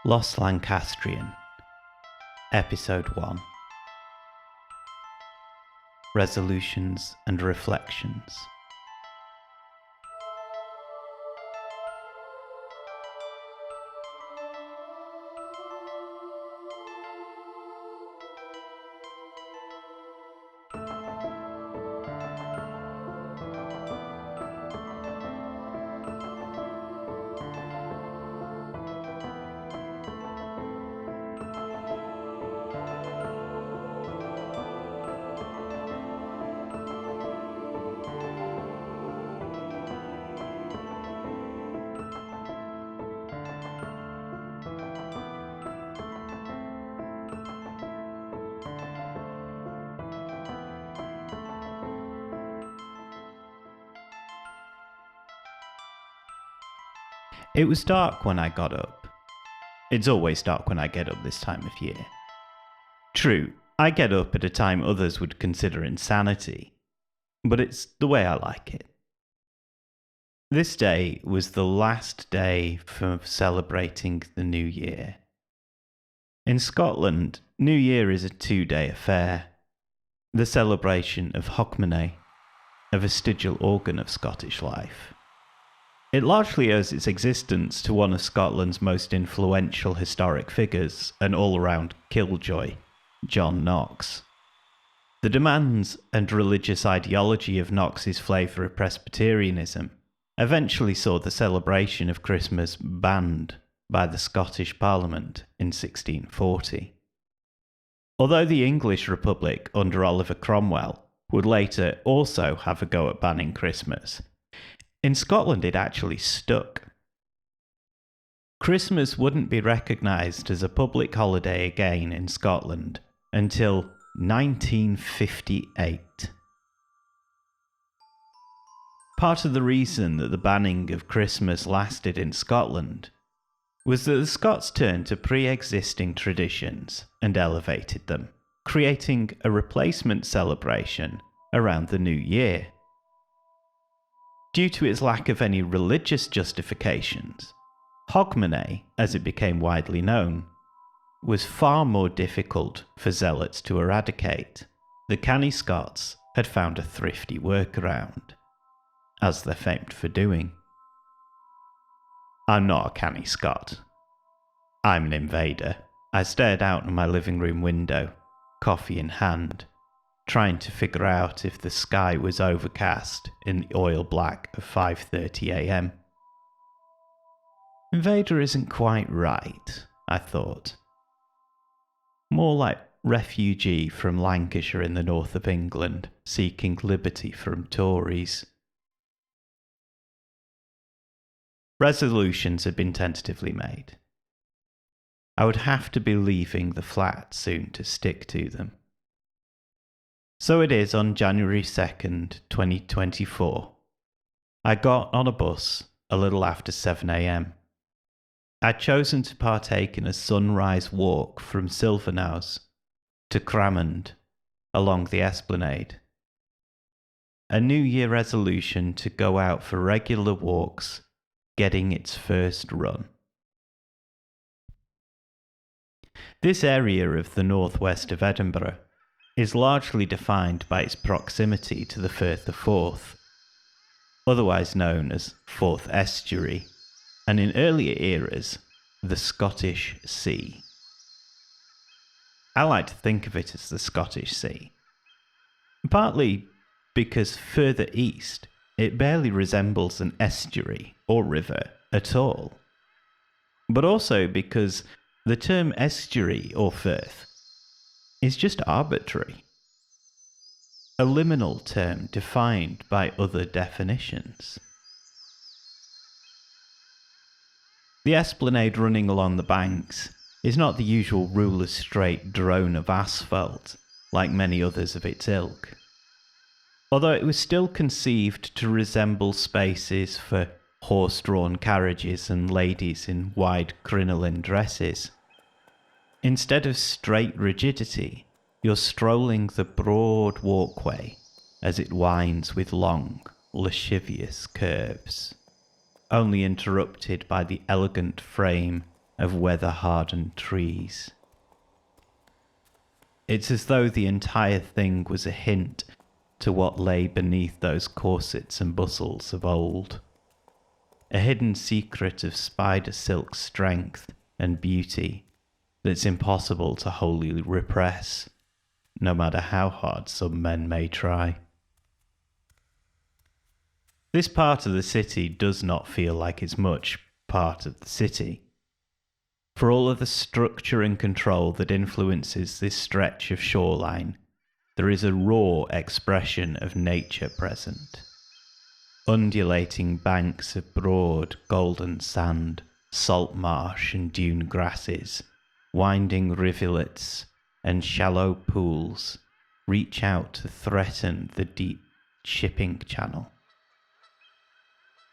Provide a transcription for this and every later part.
Lost Lancastrian, Episode 1. Resolutions and Reflections. It was dark when I got up. It's always dark when I get up this time of year. True, I get up at a time others would consider insanity, but it's the way I like it. This day was the last day for celebrating the New Year. In Scotland, New Year is a 2-day affair, the celebration of Hogmanay, a vestigial organ of Scottish life. It largely owes its existence to one of Scotland's most influential historic figures, an all-round killjoy, John Knox. The demands and religious ideology of Knox's flavour of Presbyterianism eventually saw the celebration of Christmas banned by the Scottish Parliament in 1640. Although the English Republic under Oliver Cromwell would later also have a go at banning Christmas, in Scotland it actually stuck. Christmas wouldn't be recognised as a public holiday again in Scotland until 1958. Part of the reason that the banning of Christmas lasted in Scotland was that the Scots turned to pre-existing traditions and elevated them, creating a replacement celebration around the New Year. Due to its lack of any religious justifications, Hogmanay, as it became widely known, was far more difficult for zealots to eradicate. The canny Scots had found a thrifty workaround, as they're famed for doing. I'm not a canny Scot. I'm an invader. I stared out of my living room window, coffee in hand, trying to figure out if the sky was overcast in the oil black of 5:30 a.m. Invader isn't quite right, I thought. More like refugee from Lancashire in the north of England, seeking liberty from Tories. Resolutions had been tentatively made. I would have to be leaving the flat soon to stick to them. So it is on January 2nd, 2024. I got on a bus a little after 7 a.m. I'd chosen to partake in a sunrise walk from Silverknowes to Cramond along the Esplanade. A New Year resolution to go out for regular walks, getting its first run. This area of the northwest of Edinburgh is largely defined by its proximity to the Firth of Forth, otherwise known as Forth Estuary, and in earlier eras, the Scottish Sea. I like to think of it as the Scottish Sea, partly because further east it barely resembles an estuary or river at all, but also because the term estuary or firth is just arbitrary, a liminal term defined by other definitions. The esplanade running along the banks is not the usual ruler's straight drone of asphalt like many others of its ilk, although it was still conceived to resemble spaces for horse-drawn carriages and ladies in wide crinoline dresses. Instead of straight rigidity, you're strolling the broad walkway as it winds with long, lascivious curves, only interrupted by the elegant frame of weather-hardened trees. It's as though the entire thing was a hint to what lay beneath those corsets and bustles of old. A hidden secret of spider silk strength and beauty that's impossible to wholly repress, no matter how hard some men may try. This part of the city does not feel like it's much part of the city. For all of the structure and control that influences this stretch of shoreline, there is a raw expression of nature present. Undulating banks of broad, golden sand, salt marsh and dune grasses, winding rivulets and shallow pools reach out to threaten the deep shipping channel.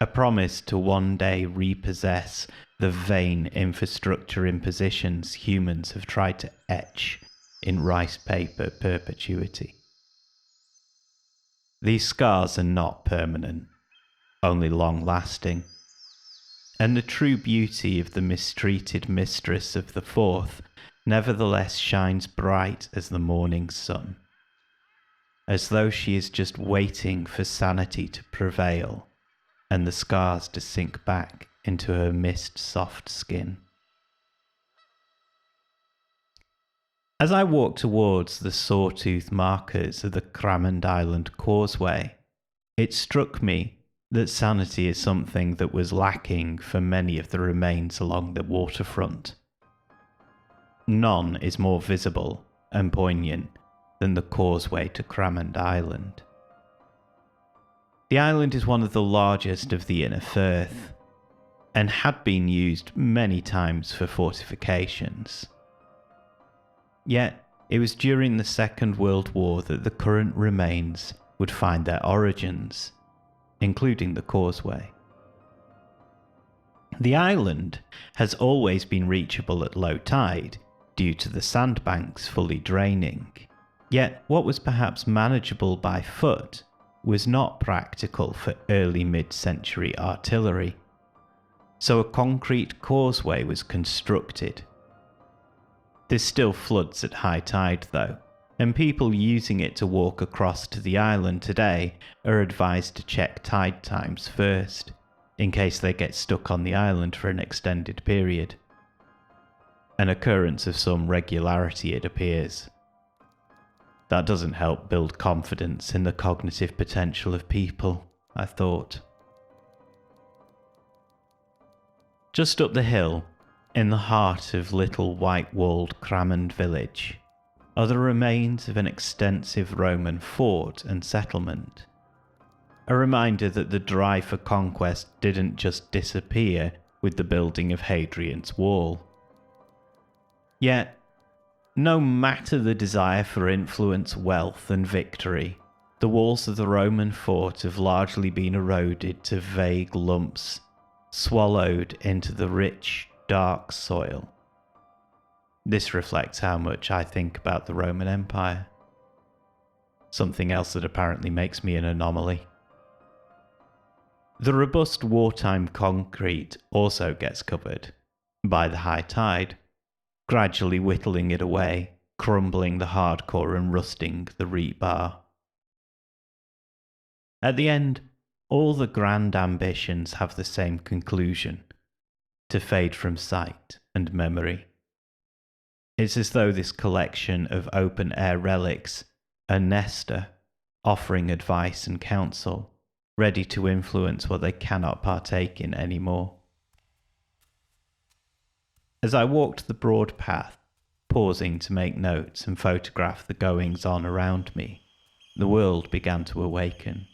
A promise to one day repossess the vain infrastructure impositions humans have tried to etch in rice paper perpetuity. These scars are not permanent, only long-lasting, and the true beauty of the mistreated mistress of the Forth nevertheless shines bright as the morning sun, as though she is just waiting for sanity to prevail and the scars to sink back into her mist-soft skin. As I walked towards the sawtooth markers of the Cramond Island Causeway, it struck me that sanity is something that was lacking for many of the remains along the waterfront. None is more visible and poignant than the causeway to Cramond Island. The island is one of the largest of the inner Firth, and had been used many times for fortifications. Yet, it was during the Second World War that the current remains would find their origins, including the causeway. The island has always been reachable at low tide due to the sandbanks fully draining, yet what was perhaps manageable by foot was not practical for early mid-century artillery, so a concrete causeway was constructed. This still floods at high tide though, and people using it to walk across to the island today are advised to check tide times first, in case they get stuck on the island for an extended period. An occurrence of some regularity, it appears. That doesn't help build confidence in the cognitive potential of people, I thought. Just up the hill, in the heart of little white-walled Cramond village, are the remains of an extensive Roman fort and settlement. A reminder that the drive for conquest didn't just disappear with the building of Hadrian's Wall. Yet, no matter the desire for influence, wealth and victory, the walls of the Roman fort have largely been eroded to vague lumps, swallowed into the rich, dark soil. This reflects how much I think about the Roman Empire. Something else that apparently makes me an anomaly. The robust wartime concrete also gets covered by the high tide, gradually whittling it away, crumbling the hardcore and rusting the rebar. At the end, all the grand ambitions have the same conclusion: to fade from sight and memory. It's as though this collection of open-air relics are Nestor, offering advice and counsel, ready to influence what they cannot partake in anymore. As I walked the broad path, pausing to make notes and photograph the goings-on around me, the world began to awaken.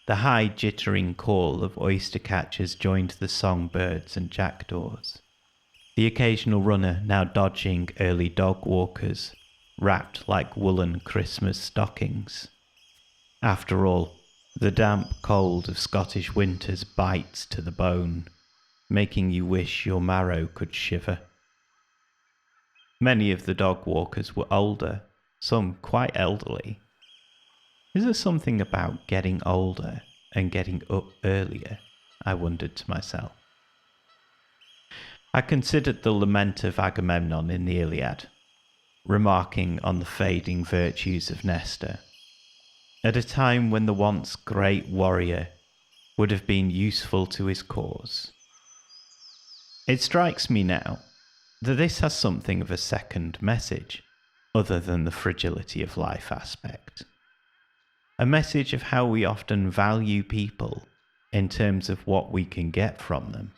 The high jittering call of oyster catchers joined the songbirds and jackdaws. The occasional runner now dodging early dog walkers, wrapped like woolen Christmas stockings. After all, the damp cold of Scottish winters bites to the bone, making you wish your marrow could shiver. Many of the dog walkers were older, some quite elderly. Is there something about getting older and getting up earlier? I wondered to myself. I considered the lament of Agamemnon in the Iliad, remarking on the fading virtues of Nestor, at a time when the once great warrior would have been useful to his cause. It strikes me now that this has something of a second message, other than the fragility of life aspect. A message of how we often value people in terms of what we can get from them.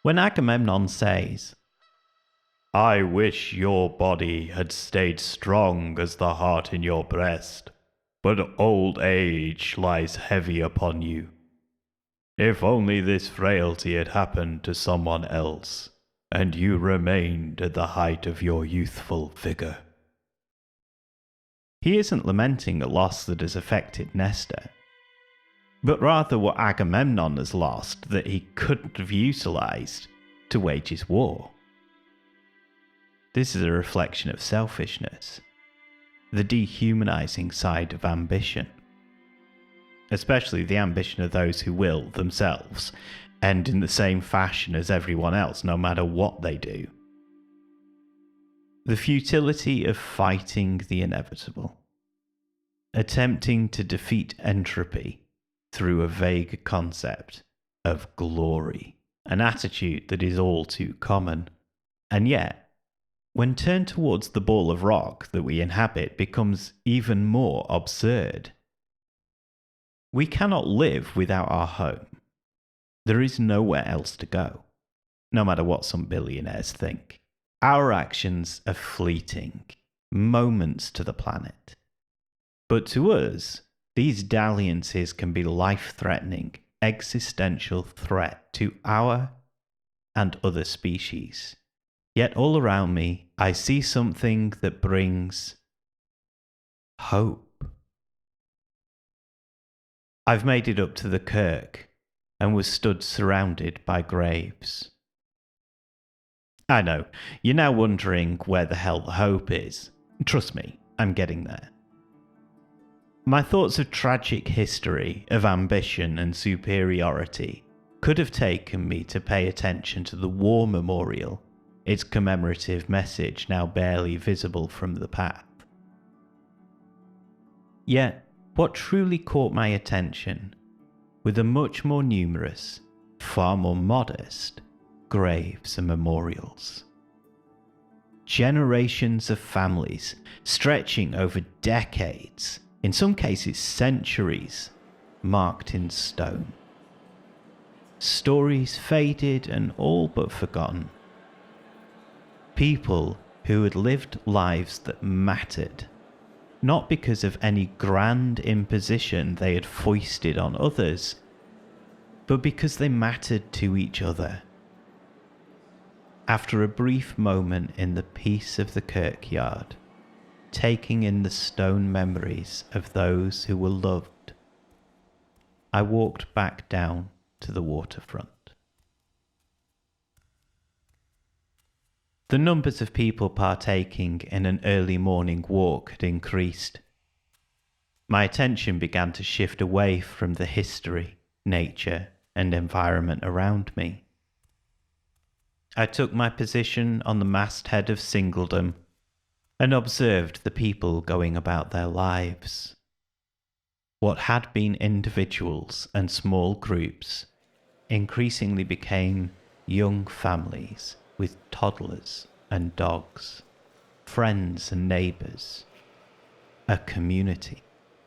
When Agamemnon says, "I wish your body had stayed strong as the heart in your breast, but old age lies heavy upon you. If only this frailty had happened to someone else, and you remained at the height of your youthful vigor." He isn't lamenting a loss that has affected Nestor, but rather what Agamemnon has lost that he couldn't have utilized to wage his war. This is a reflection of selfishness, the dehumanizing side of ambition, especially the ambition of those who will, themselves, end in the same fashion as everyone else, no matter what they do. The futility of fighting the inevitable, attempting to defeat entropy through a vague concept of glory, an attitude that is all too common, and yet, when turned towards the ball of rock that we inhabit, becomes even more absurd. We cannot live without our home. There is nowhere else to go, no matter what some billionaires think. Our actions are fleeting, moments to the planet. But to us, these dalliances can be life-threatening, existential threat to our and other species. Yet all around me, I see something that brings hope. I've made it up to the kirk and was stood surrounded by graves. I know, you're now wondering where the hell the hope is. Trust me, I'm getting there. My thoughts of tragic history, of ambition and superiority could have taken me to pay attention to the war memorial, its commemorative message now barely visible from the path. Yet, what truly caught my attention were the much more numerous, far more modest, graves and memorials. Generations of families, stretching over decades, in some cases centuries, marked in stone. Stories faded and all but forgotten. People who had lived lives that mattered, not because of any grand imposition they had foisted on others, but because they mattered to each other. After a brief moment in the peace of the kirkyard, taking in the stone memories of those who were loved, I walked back down to the waterfront. The numbers of people partaking in an early morning walk had increased. My attention began to shift away from the history, nature, and environment around me. I took my position on the masthead of singledom and observed the people going about their lives. What had been individuals and small groups increasingly became young families with toddlers and dogs, friends and neighbours, a community.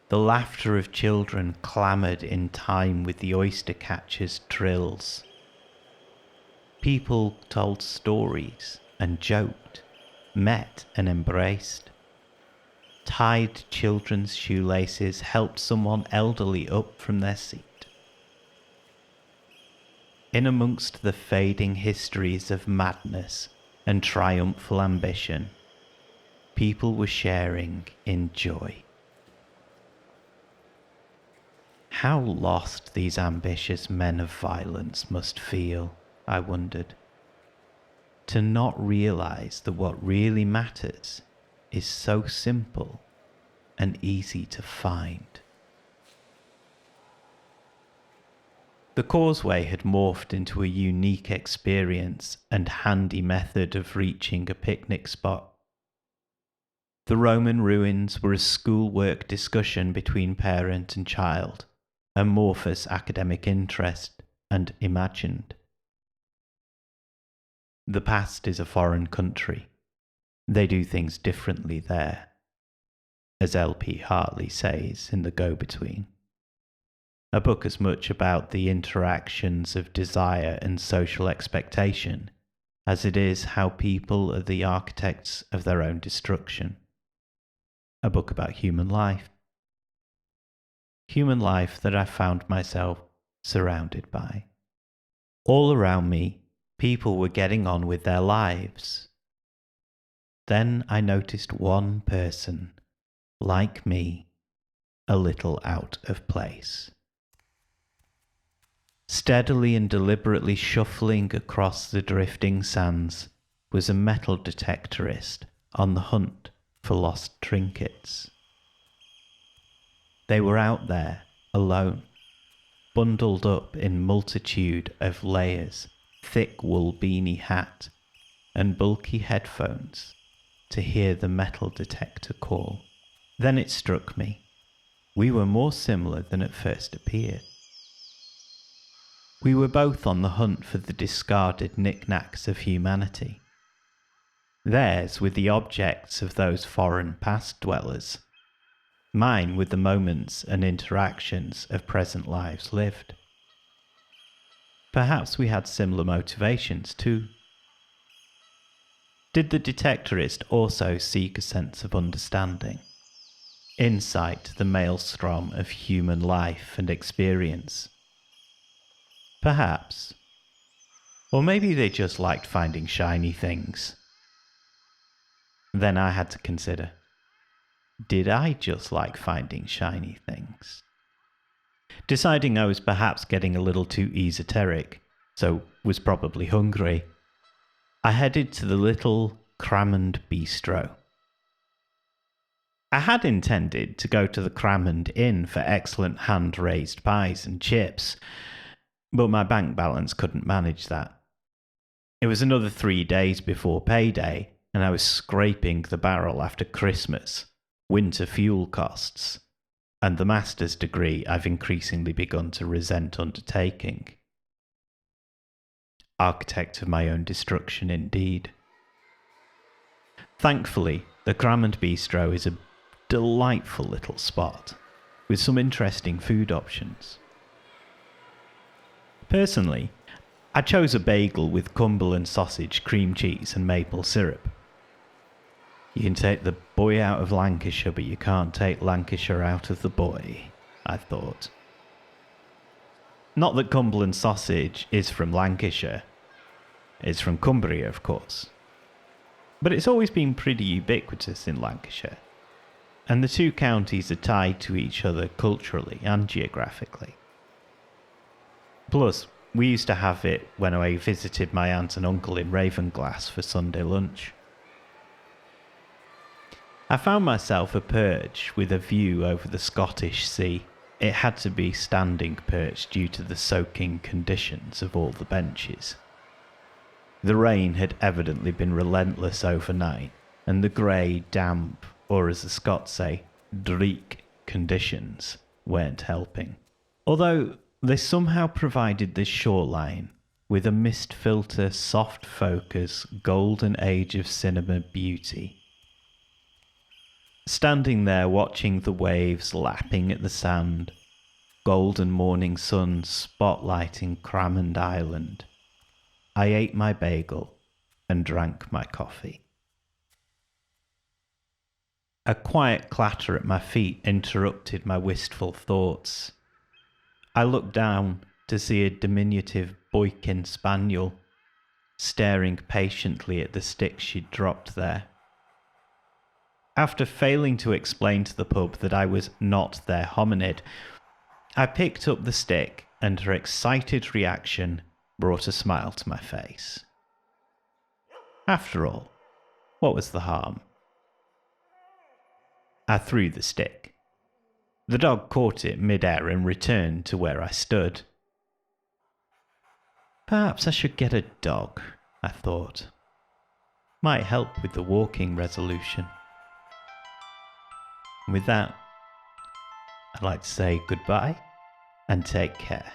The laughter of children clamoured in time with the oyster catchers' trills. People told stories and joked, met and embraced. Tied children's shoelaces helped someone elderly up from their seat. In amongst the fading histories of madness and triumphal ambition, people were sharing in joy. How lost these ambitious men of violence must feel, I wondered, to not realize that what really matters is so simple and easy to find. The causeway had morphed into a unique experience and handy method of reaching a picnic spot. The Roman ruins were a schoolwork discussion between parent and child, amorphous academic interest, and imagined. The past is a foreign country. They do things differently there, as L.P. Hartley says in The Go-Between. A book as much about the interactions of desire and social expectation as it is how people are the architects of their own destruction. A book about human life. Human life that I found myself surrounded by. All around me, people were getting on with their lives. Then I noticed one person, like me, a little out of place. Steadily and deliberately shuffling across the drifting sands was a metal detectorist on the hunt for lost trinkets. They were out there, alone, bundled up in multitude of layers, thick wool beanie hat, and bulky headphones to hear the metal detector call. Then it struck me. We were more similar than it first appeared. We were both on the hunt for the discarded knickknacks of humanity. Theirs were the objects of those foreign past dwellers. Mine were the moments and interactions of present lives lived. Perhaps we had similar motivations too. Did the detectorist also seek a sense of understanding? Insight to the maelstrom of human life and experience? Perhaps. Or maybe they just liked finding shiny things. Then I had to consider, did I just like finding shiny things? Deciding I was perhaps getting a little too esoteric, so was probably hungry, I headed to the little Cramond Bistro. I had intended to go to the Cramond Inn for excellent hand-raised pies and chips, but my bank balance couldn't manage that. It was another 3 days before payday, and I was scraping the barrel after Christmas, winter fuel costs, and the master's degree I've increasingly begun to resent undertaking. Architect of my own destruction indeed. Thankfully, the Cramond Bistro is a delightful little spot, with some interesting food options. Personally, I chose a bagel with Cumberland sausage, cream cheese and maple syrup. You can take the boy out of Lancashire, but you can't take Lancashire out of the boy, I thought. Not that Cumberland sausage is from Lancashire. It's from Cumbria, of course. But it's always been pretty ubiquitous in Lancashire, and the two counties are tied to each other culturally and geographically. Plus, we used to have it when I visited my aunt and uncle in Ravenglass for Sunday lunch. I found myself a perch with a view over the Scottish Sea. It had to be standing perch due to the soaking conditions of all the benches. The rain had evidently been relentless overnight, and the grey, damp, or as the Scots say, dreek conditions weren't helping. Although they somehow provided the shoreline with a mist filter, soft focus, golden age of cinema beauty. Standing there watching the waves lapping at the sand, golden morning sun spotlighting Cramond Island, I ate my bagel and drank my coffee. A quiet clatter at my feet interrupted my wistful thoughts. I looked down to see a diminutive Boykin spaniel staring patiently at the stick she'd dropped there. After failing to explain to the pub that I was not their hominid, I picked up the stick and her excited reaction brought a smile to my face. After all, what was the harm? I threw the stick. The dog caught it mid-air and returned to where I stood. Perhaps I should get a dog, I thought. Might help with the walking resolution. And with that, I'd like to say goodbye and take care.